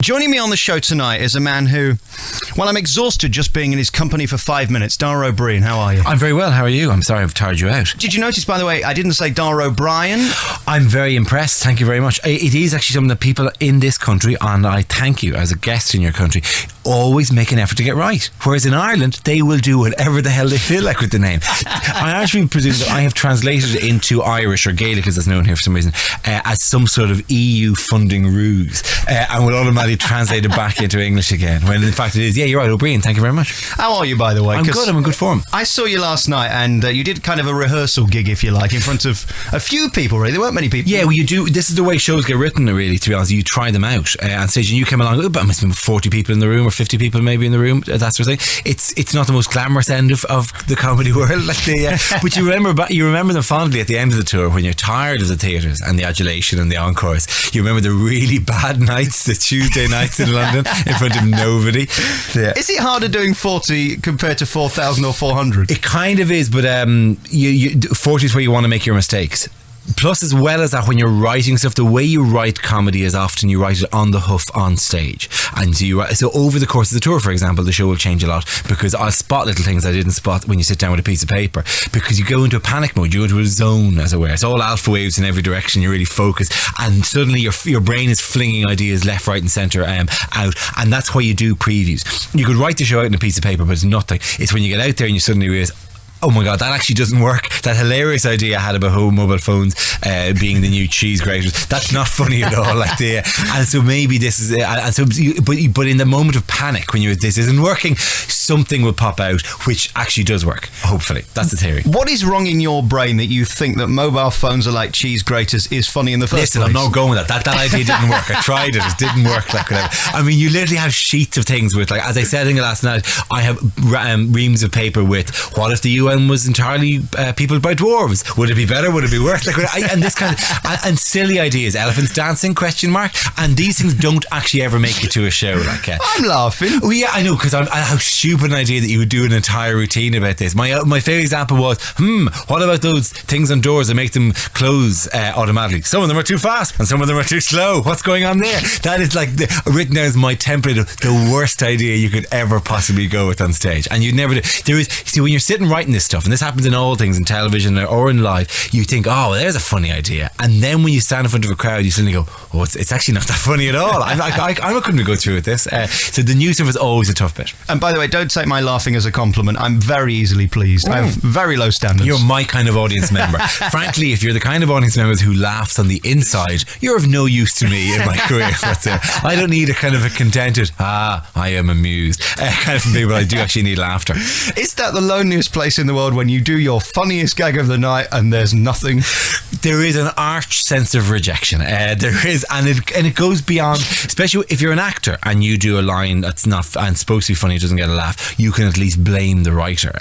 Joining me on the show tonight is a man who, well, I'm exhausted just being in his company for 5 minutes. Dara O'Briain, how are you? I'm very well, how are you? I'm sorry I've tired you out. Did you notice, by the way, I didn't say Dara O'Briain? I'm very impressed, thank you very much. It is actually something that people in this country, and I thank you as a guest in your country, always make an effort to get right. Whereas in Ireland, they will do whatever the hell they feel like with the name. I actually presume that I have translated it into Irish, or Gaelic as it's known here for some reason, as some sort of EU funding ruse, and will automatically translate it back into English again, when in fact it is, yeah, you're right, O'Briain, thank you very much. How are you, by the way? I'm good, I'm in good form. I saw you last night, and you did kind of a rehearsal gig, if you like, in front of a few people, really. There weren't many people. Yeah, well, you do, this is the way shows get written, really, to be honest. You try them out on stage, and you came along, but must have been 40 people in the room, or 50 people maybe in the room, that sort of thing. It's not the most glamorous end of the comedy world, like but you remember them fondly at the end of the tour, when you're tired of the theatres and the adulation and the encores. You remember the really bad nights, the Tuesday nights in London in front of nobody. Yeah. Is it harder doing 40 compared to 4,000 or 400? It kind of is, but 40 is where you want to make your mistakes. Plus, as well as that, when you're writing stuff, the way you write comedy is often you write it on the hoof on stage. And so over the course of the tour, for example, the show will change a lot, because I'll spot little things I didn't spot when you sit down with a piece of paper, because you go into a panic mode, you go into a zone, as it were. It's all alpha waves in every direction, you're really focused, and suddenly your brain is flinging ideas left, right and centre out, and that's why you do previews. You could write the show out in a piece of paper, but it's nothing. It's when you get out there and you suddenly realise, oh my god, that actually doesn't work. That hilarious idea I had about home mobile phones being the new cheese graters, that's not funny at all. And so maybe this is and so but in the moment of panic, when this isn't working, something will pop out which actually does work, hopefully. That's the theory. What is wrong in your brain that you think that mobile phones are like cheese graters is funny in the first place? I'm not going with that idea didn't work. I tried it didn't work. Like whatever. I mean, you literally have sheets of things with, like, as I said last night, I have reams of paper with, what if the UN was entirely peopled by dwarves? Would it be better? Would it be worse? And this kind of and silly ideas. Elephants dancing? ? And these things don't actually ever make it to a show. I'm laughing. Oh yeah, I know, because how stupid an idea that you would do an entire routine about this. My favourite example was, what about those things on doors that make them close automatically? Some of them are too fast and some of them are too slow. What's going on there? That is written down as my template of the worst idea you could ever possibly go with on stage. And you'd never do. See, when you're sitting writing this stuff, and this happens in all things, in television or in live, you think, oh, there's a funny idea, and then when you stand in front of a crowd, you suddenly go, oh, it's actually not that funny at all. I'm not going to go through with this. So the new stuff is always a tough bit. And by the way, don't take my laughing as a compliment. I'm very easily pleased. I have very low standards. You're my kind of audience member. Frankly, if you're the kind of audience member who laughs on the inside, you're of no use to me in my career. I don't need a kind of a contented, I am amused kind of people. I do actually need laughter. Is that the loneliest place in the world, when you do your funniest gag of the night and there's nothing? There is an arch sense of rejection. There is, and it goes beyond, especially if you're an actor and you do a line that's not and supposed to be funny, doesn't get a laugh. You can at least blame the writer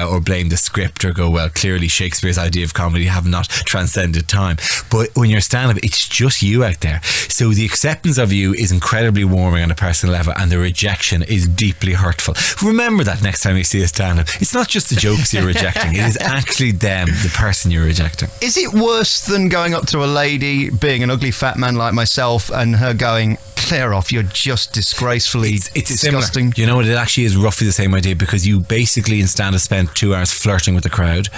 or blame the script, or go, well, clearly Shakespeare's idea of comedy have not transcended time. But when you're stand-up, it's just you out there. So the acceptance of you is incredibly warming on a personal level, and the rejection is deeply hurtful. Remember that next time you see a stand-up. It's not just the jokes you're rejecting, it is actually them, the person you're rejecting. Is it worse than going up to a lady, being an ugly fat man like myself, and her going, clear off, you're just disgracefully it's disgusting? Similar. You know what, it actually is roughly the same idea, because you basically in stand-up spend 2 hours flirting with the crowd,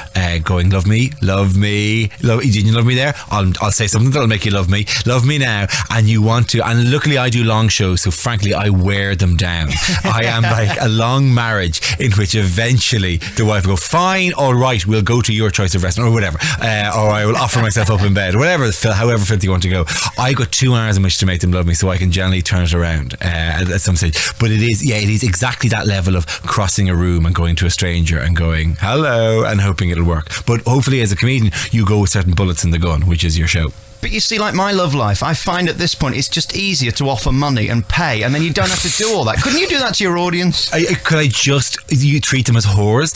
going, love me, didn't you love me there? I'll say something that'll make you love me now, and you want to, and luckily I do long shows, so frankly I wear them down. I am like a long marriage in which eventually the wife will go, fine, alright, we'll go to your choice of restaurant or whatever, or I will offer myself up in bed, whatever, however filthy you want to go. I got 2 hours in which to make them love me, so I can generally turn it around at some stage. But it is exactly that level of crossing a room and going to a stranger and going hello and hoping it'll work. But hopefully as a comedian you go with certain bullets in the gun, which is your show. But you see, like my love life, I find at this point it's just easier to offer money and pay, and then you don't have to do all that. Couldn't you do that to your audience? Could I just, you treat them as whores?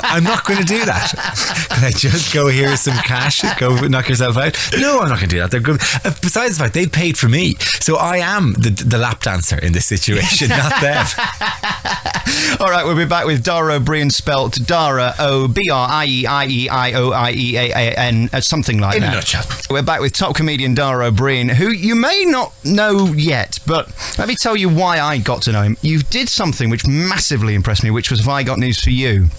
I'm not going to do that. Could I just go, here's some cash, go knock yourself out? No, I'm not going to do that. They're good. Besides the fact, they paid for me, so I am the lap dancer in this situation, not them. All right, we'll be back with Dara O'Briain, spelt Dara O'Briain, something like that. In a nutshell. We're back with top comedian Dara O'Briain, who you may not know yet, but let me tell you why I got to know him. You did something which massively impressed me, which was Have I Got News for You?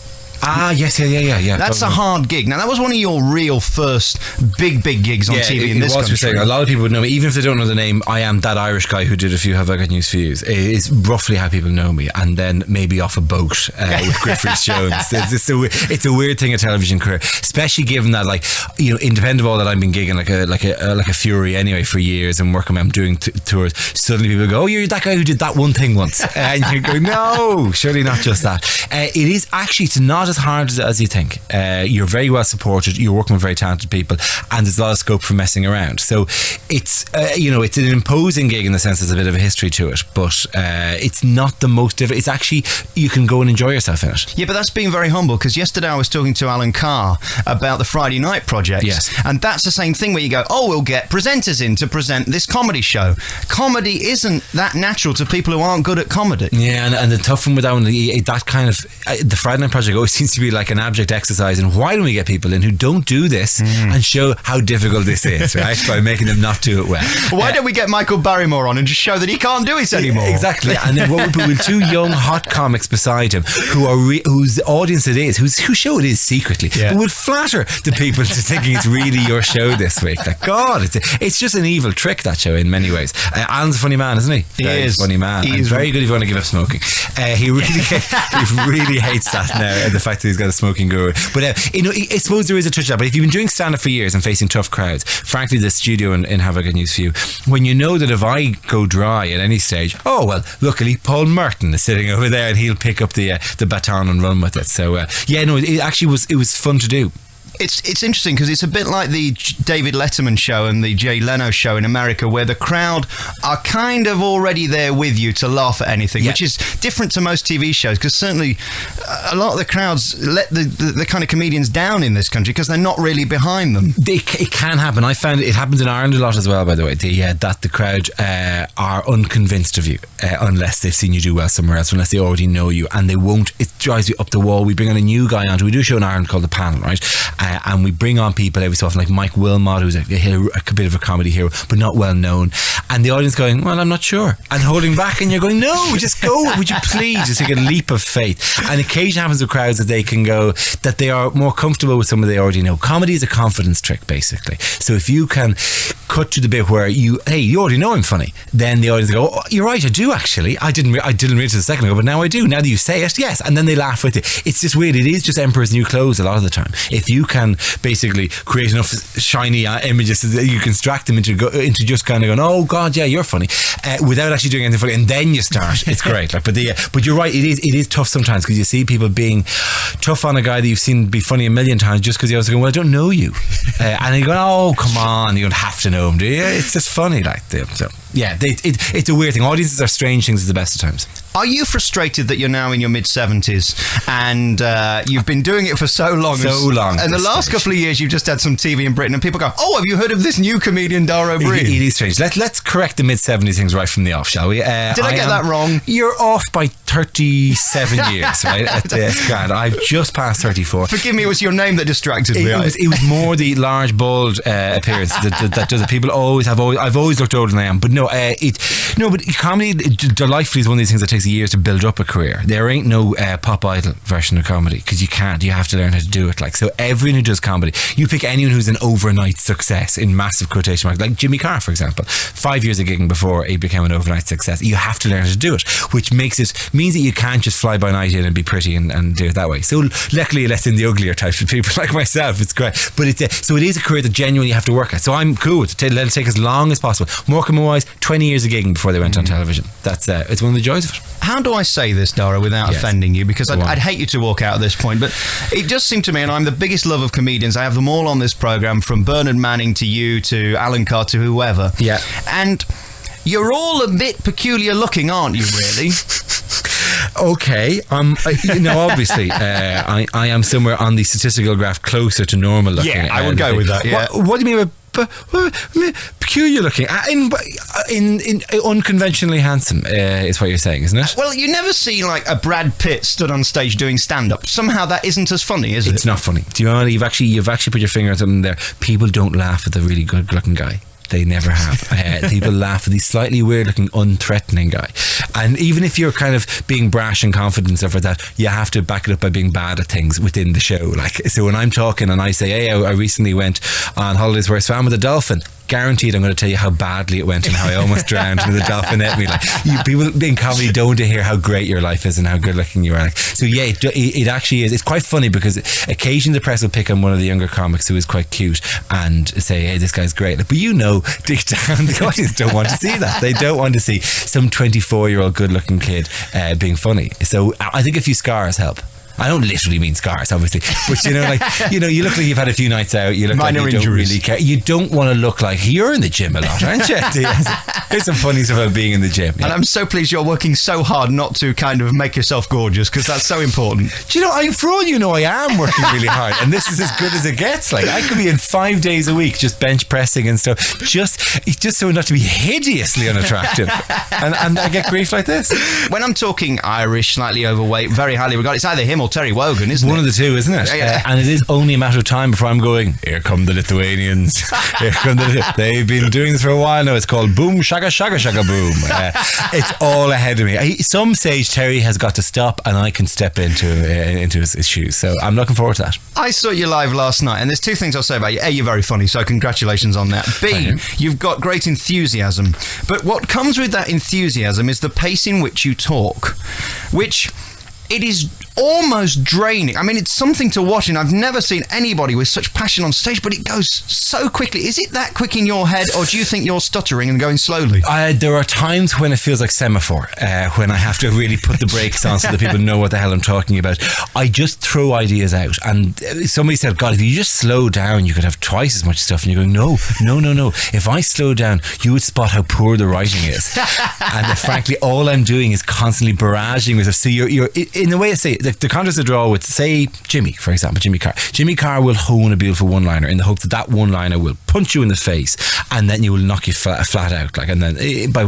Ah, yes, yeah. That's a hard gig. Now, that was one of your real first big gigs on TV in this country. Saying, a lot of people would know me, even if they don't know the name. I am that Irish guy who did a few Have I Got News for You. It's roughly how people know me, and then maybe off a boat with Griffiths Jones. It's a weird thing, a television career, especially given that, like, you know, independent of all that, I've been gigging like a fury anyway for years and working. I'm doing tours. Suddenly people go, "Oh, you're that guy who did that one thing once," and you go, "No, surely not just that." It is actually, it's not as hard as you think. You're very well supported, you're working with very talented people, and there's a lot of scope for messing around. So it's it's an imposing gig in the sense there's a bit of a history to it, but it's not the most difficult. It's actually, you can go and enjoy yourself in it. Yeah, but that's being very humble, because yesterday I was talking to Alan Carr about the Friday Night Project. Yes. And that's the same thing where you go, oh, we'll get presenters in to present this comedy show. Comedy isn't that natural to people who aren't good at comedy. Yeah, and the tough one with that one, that kind of, the Friday Night Project always seems to be like an abject exercise in why don't we get people in who don't do this and show how difficult this is, right? By making them not do it well. Why don't we get Michael Barrymore on and just show that he can't do it anymore? Exactly. And then what would put with two young hot comics beside him whose audience it is, whose show it is secretly, but would flatter the people into thinking it's really your show this week. Like, God, it's just an evil trick, that show, in many ways. Alan's a funny man, isn't he? He is a funny man. He's very good if you want to give up smoking. He really hates that now, the fact that he's got a smoking guru. But I suppose there is a touch of that. But if you've been doing stand-up for years and facing tough crowds, frankly, the studio in Have I Got News for You, when you know that if I go dry at any stage, oh well, luckily Paul Merton is sitting over there and he'll pick up the baton and run with it. So it actually was fun to do. It's interesting because it's a bit like the David Letterman show and the Jay Leno show in America, where the crowd are kind of already there with you to laugh at anything, which is different to most TV shows, because certainly a lot of the crowds let the kind of comedians down in this country because they're not really behind them. It can happen. I found it happens in Ireland a lot as well, by the way, that the crowd are unconvinced of you unless they've seen you do well somewhere else, unless they already know you, and they won't. It drives you up the wall. We bring on a new guy on. We do a show in Ireland called The Panel, right? And we bring on people every so often, like Mike Wilmot, who's a bit of a comedy hero but not well known, and the audience going, well, I'm not sure, and holding back, and you're going, no, just go, would you please, just take a leap of faith. And occasionally happens with crowds that they can go, that they are more comfortable with somebody they already know. Comedy is a confidence trick, basically. So if you can cut to the bit where you already know I'm funny, then the audience go, oh, you're right, I do actually, I didn't realize it a second ago, but now I do, now that you say it, yes, and then they laugh with it. It's just weird. It is just Emperor's New Clothes a lot of the time. If you can basically create enough shiny images so that you can distract them into just kind of going, oh God, yeah, you're funny, without actually doing anything funny, and then you start. It's great. But you're right, it is tough sometimes, because you see people being tough on a guy that you've seen be funny a million times just because you're also going, well, I don't know you, and you go, oh come on, you don't have to know him, do you? It's just funny, so yeah, it's a weird thing. Audiences are strange things at the best of times. Are you frustrated that you're now in your mid-70s and you've been doing it for so long? And the last couple of years you've just had some TV in Britain and people go, oh, have you heard of this new comedian Dara O'Briain? It is strange. Let's correct the mid-70s things right from the off, shall we? Did I get that wrong? You're off by 37 years, right? It's grand. I've just passed 34. Forgive me, it was your name that distracted me. It was more the large, bald appearance that does it. People I've always looked older than I am, but no, but comedy, delightfully, is one of these things that takes years to build up a career. There ain't no Pop Idol version of comedy, because you have to learn how to do it. So everyone who does comedy, you pick anyone who's an overnight success in massive quotation marks, like Jimmy Carr, for example, 5 years of gigging before he became an overnight success. You have to learn how to do it, which means that you can't just fly by night in and be pretty and do it that way. So luckily, less in the uglier types of people like myself, it's great. But so it is a career that genuinely you have to work at. So I'm cool with it. Let it take as long as possible. Morecambe and Wise, 20 years of gigging before they went on television. That's it's one of the joys of it. How do I say this, Dara, without offending you? Because I'd hate you to walk out at this point, but it just seemed to me, and I'm the biggest love of comedians, I have them all on this programme, from Bernard Manning to you to Alan Carr to whoever. Yeah. And you're all a bit peculiar looking, aren't you, really? Okay, obviously, I am somewhere on the statistical graph closer to normal looking. Yeah, I would go with that. Yeah. What do you mean by peculiar? peculiar looking, in unconventionally handsome, is what you're saying, isn't it? Well, you never see like a Brad Pitt stood on stage doing stand-up. Somehow that isn't as funny, is it? It's not funny. Do you know what? You've actually put your finger on something there. People don't laugh at the really good looking guy. They never have. People laugh at the slightly weird looking, unthreatening guy. And even if you're kind of being brash and confident and stuff like that, you have to back it up by being bad at things within the show. Like, so when I'm talking and I say, hey, I recently went on holidays where I swam with a dolphin, guaranteed I'm going to tell you how badly it went and how I almost drowned and the dolphin ate me. Like, people in comedy don't want to hear how great your life is and how good looking you are. Like, so yeah, it actually is. It's quite funny because occasionally the press will pick on one of the younger comics who is quite cute and say, hey, this guy's great. Like, but you know, deep down, the audience don't want to see that. They don't want to see some 24-year-old good looking kid being funny. So I think a few scars help. I don't literally mean scars, obviously, but you look like you've had a few nights out. You look Minor like you injuries. don't really care. You don't want to look like you're in the gym a lot, aren't you? Here's some funny stuff about being in the gym. Yeah. And I'm so pleased you're working so hard not to kind of make yourself gorgeous, because that's so important. Do you know, for all you know, I am working really hard, and this is as good as it gets. Like, I could be in 5 days a week just bench pressing and stuff, just so not to be hideously unattractive. and I get grief like this. When I'm talking Irish, slightly overweight, very highly regarded, it's either him or Terry Wogan, isn't it? One of the two, isn't it? Yeah. And it is only a matter of time before I'm going, here come the Lithuanians. They've been doing this for a while now. It's called Boom Shaka Shaka Shaka Boom. It's all ahead of me. Some stage Terry has got to stop and I can step into his shoes. So I'm looking forward to that. I saw you live last night, and there's two things I'll say about you. A, you're very funny, so congratulations on that. B, you've got great enthusiasm. But what comes with that enthusiasm is the pace in which you talk, which it is almost draining. I mean, it's something to watch, and I've never seen anybody with such passion on stage, but it goes so quickly. Is it that quick in your head, or do you think you're stuttering and going slowly? There are times when it feels like semaphore, when I have to really put the brakes on so that people know what the hell I'm talking about. I just throw ideas out, and somebody said, God, if you just slow down, you could have twice as much stuff. And you're going, no. If I slow down, you would spot how poor the writing is. And frankly, all I'm doing is constantly barraging with it. So you're in a way, I say, the contrast to draw with, say, Jimmy, for example, Jimmy Carr. Jimmy Carr will hone a beautiful one-liner in the hope that one-liner will punch you in the face, and then you will knock you flat out, like, and then by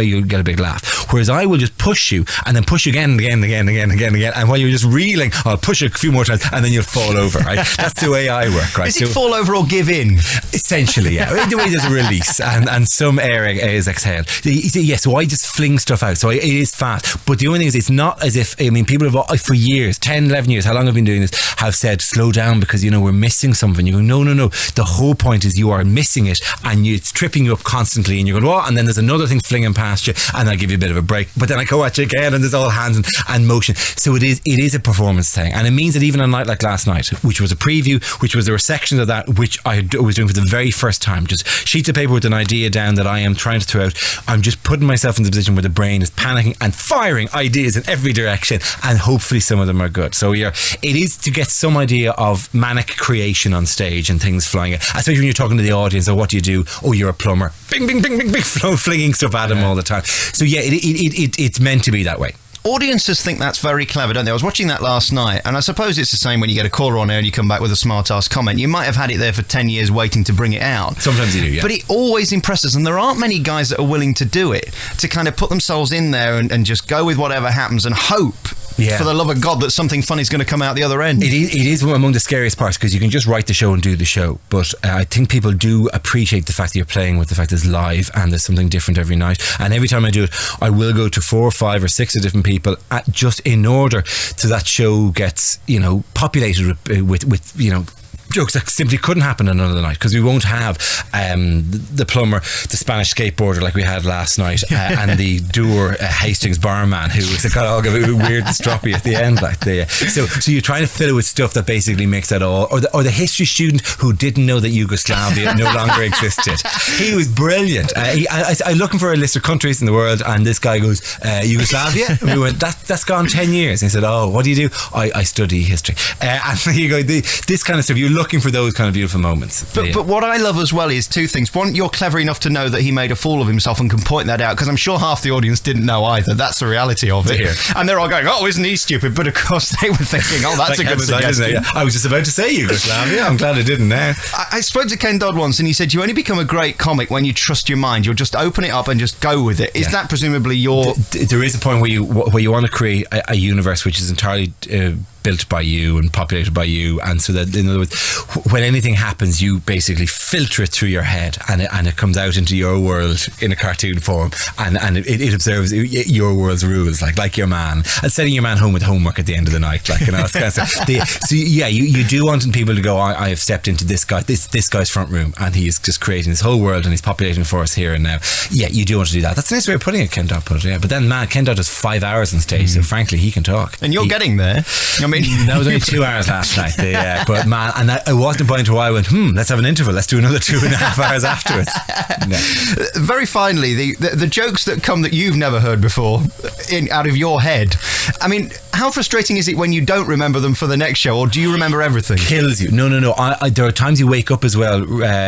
you'll get a big laugh. Whereas I will just push you, and then push you again and again and again and again and again, and while you're just reeling, I'll push you a few more times, and then you'll fall over. Right? That's the way I work. Right? Is it fall over or give in? Essentially, yeah. The way there's a release and some air is exhaled. Yeah, so I just fling stuff out. So it is fast. But the only thing is, it's not as if, I mean, people have for years, 10, 11 years, how long I've been doing this, have said, slow down because, we're missing something. You go, no. The whole point is you are missing it, and it's tripping you up constantly, and you're going, what? And then there's another thing flinging past you, and I'll give you a bit of a break. But then I go at you again, and there's all hands and motion. So it is a performance thing. And it means that even on a night like last night, which was a preview, which was there were sections of that which I was doing for the very first time, just sheets of paper with an idea down that I am trying to throw out. I'm just putting myself in the position where the brain is panicking and firing ideas in every direction, and hopefully some of them are good. So it is to get some idea of manic creation on stage and things flying, especially when you're talking to the audience. Or what do you do? Oh, you're a plumber. Bing, bing, bing, bing, bing, flinging stuff at them all the time. So yeah, it's meant to be that way. Audiences think that's very clever, don't they? I was watching that last night, and I suppose it's the same when you get a caller on air and you come back with a smart-ass comment. You might have had it there for 10 years waiting to bring it out. Sometimes you do, yeah. But it always impresses, and there aren't many guys that are willing to do it, to kind of put themselves in there and just go with whatever happens and hope, for the love of God, that something funny is going to come out the other end. It is among the scariest parts, because you can just write the show and do the show, but I think people do appreciate the fact that you're playing with the fact that it's live and there's something different every night. And every time I do it, I will go to 4 or 5 or 6 of different people, just in order so that show gets populated with jokes that simply couldn't happen on another night, because we won't have the plumber, the Spanish skateboarder like we had last night, and the dour Hastings barman who got all weird and stroppy at the end. So you're trying to fill it with stuff that basically makes that all, or the history student who didn't know that Yugoslavia no longer existed. He was brilliant. I looking for a list of countries in the world, and this guy goes, Yugoslavia? And we went, that's gone 10 years. And he said, oh, what do you do? I study history. And you go, this kind of stuff, you looking for those kind of beautiful moments. But what I love as well is two things. One, you're clever enough to know that he made a fool of himself and can point that out, because I'm sure half the audience didn't know either. That's the reality of it. And they're all going, oh, isn't he stupid? But of course they were thinking, oh, that's a good suggestion. I was just about to say Yugoslavia. I'm glad I didn't now. I spoke to Ken Dodd once and he said, you only become a great comic when you trust your mind. You'll just open it up and just go with it. Is that presumably your... There is a point where you want to create a universe which is entirely... built by you and populated by you, and so that, in other words, when anything happens, you basically filter it through your head, and it comes out into your world in a cartoon form, and it observes your world's rules, like your man, and sending your man home with homework at the end of the night, like, you know, that's kind of stuff. So you do want people to go, I have stepped into this guy's front room, and he is just creating this whole world, and he's populating for us here and now. Yeah, you do want to do that. That's a nice way of putting it, Ken Dodd put it. Yeah, but then, man, Ken Dodd does 5 hours on stage, so frankly, he can talk, and you're getting there. I mean, that was only 2 hours last night. Yeah, but man, and I wasn't a point where I went, let's have an interval. Let's do another 2.5 hours afterwards. No. Very finally, the jokes that come that you've never heard before out of your head. I mean, how frustrating is it when you don't remember them for the next show, or do you remember everything? Kills you. No. There are times you wake up as well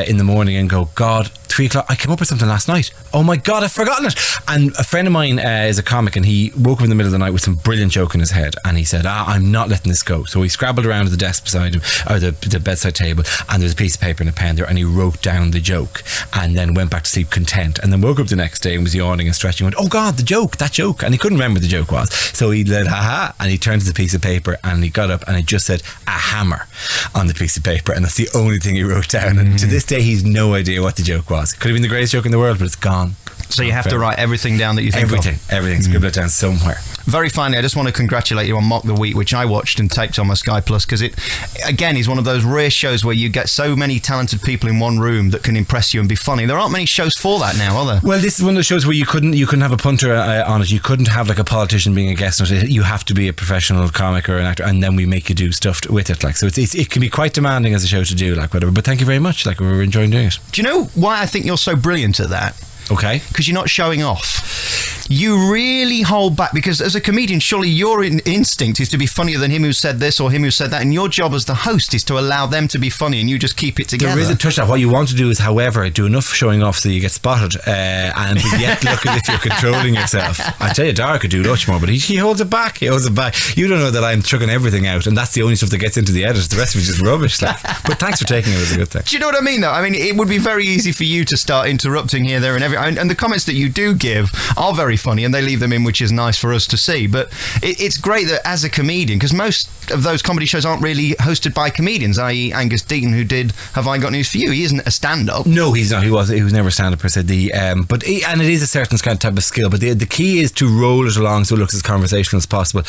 in the morning and go, God, 3 o'clock, I came up with something last night. Oh my God, I've forgotten it. And a friend of mine is a comic, and he woke up in the middle of the night with some brilliant joke in his head, and he said, I'm not letting this go. So he scrabbled around at the desk beside him, or the bedside table, and there's a piece of paper and a pen there, and he wrote down the joke, and then went back to sleep content, and then woke up the next day and was yawning and stretching, and went, oh God, that joke, and he couldn't remember what the joke was. So he said, haha, and he turned to the piece of paper, and he got up, and it just said a hammer on the piece of paper, and that's the only thing he wrote down. And to this day, he's no idea what the joke was. It could have been the greatest joke in the world, but it's gone. So you have to write everything down that you think of. Everything, scribble it down somewhere. Very finally, I just want to congratulate you on Mock the Week, which I watched and taped on my Sky Plus, because it, again, is one of those rare shows where you get so many talented people in one room that can impress you and be funny. There aren't many shows for that now, are there? Well, this is one of the shows where you couldn't have a punter on it. You couldn't have like a politician being a guest on it. You have to be a professional comic or an actor, and then we make you do stuff with it. Like, so it can be quite demanding as a show to do, like, whatever. But thank you very much. Like, we're enjoying doing it. Do you know why I think you're so brilliant at that? Okay. Because you're not showing off. You really hold back, because as a comedian, surely your instinct is to be funnier than him who said this or him who said that, and your job as the host is to allow them to be funny, and you just keep it together. There is a touch of what you want to do is, however, do enough showing off so you get spotted, and yet look as if you're controlling yourself. I tell you, Dara could do much more, but he holds it back. You don't know that I'm chucking everything out, and that's the only stuff that gets into the edit. The rest of it is just rubbish. Like. But thanks for taking it as a good thing. Do you know what I mean, though? I mean, it would be very easy for you to start interrupting here, there, and everywhere. And the comments that you do give are very funny, and they leave them in, which is nice for us to see. But it's great that as a comedian, because most of those comedy shows aren't really hosted by comedians, i.e. Angus Deaton, who did Have I Got News For You? He isn't a stand-up. No, he's not. He was never a stand-up per se. And it is a certain kind of type of skill, but the key is to roll it along so it looks as conversational as possible,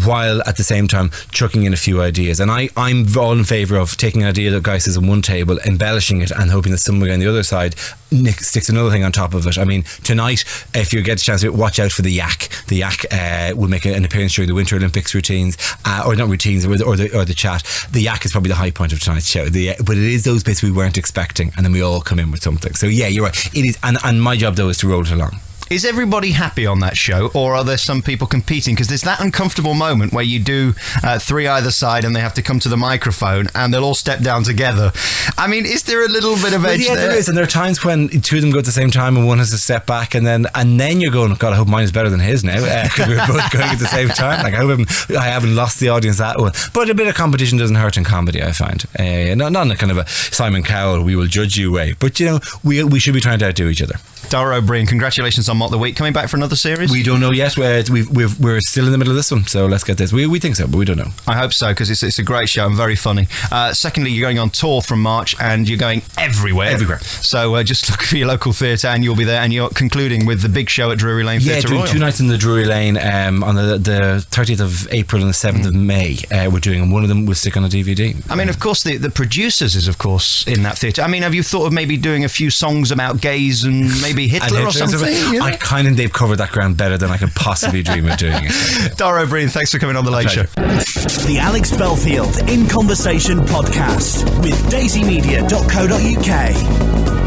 while at the same time chucking in a few ideas. And I'm all in favour of taking an idea that a guy says on one table, embellishing it, and hoping that someone on the other side sticks another thing on top of it. I mean, tonight, if you get a chance to watch out for the Yak. The Yak will make an appearance during the Winter Olympics routines, or not routines, or the chat. The Yak is probably the high point of tonight's show. But it is those bits we weren't expecting, and then we all come in with something. So yeah, you're right. It is, and my job though is to roll it along. Is everybody happy on that show, or are there some people competing? Because there's that uncomfortable moment where you do 3 either side, and they have to come to the microphone, and they'll all step down together. I mean, is there a little bit of edge there? There is, and there are times when 2 of them go at the same time, and one has to step back, and then you're going, God, I hope mine is better than his now, because we're both going at the same time. Like, I haven't lost the audience that one. But a bit of competition doesn't hurt in comedy, I find. Not in a kind of a Simon Cowell, we will judge you way, but you know, we should be trying to outdo each other. Dara O'Briain, congratulations on Mock the Week. Coming back for another series? We don't know yet. We're still in the middle of this one, so let's get this. We think so, but we don't know. I hope so, because it's a great show and very funny. Secondly, you're going on tour from March, and you're going everywhere. So just look for your local theatre, and you'll be there, and you're concluding with the big show at Drury Lane Theatre Royal. 2 nights in the Drury Lane on the 30th of April and the 7th of May. We're doing, and one of them will stick on a DVD. I mean, of course, the producers is, of course, in that theatre. I mean, have you thought of maybe doing a few songs about gays and maybe Hitler or something? I kind of, they've covered that ground better than I could possibly dream of doing it. Dara O'Briain, thanks for coming on The Late Show. The Alex Belfield In Conversation podcast with daisymedia.co.uk.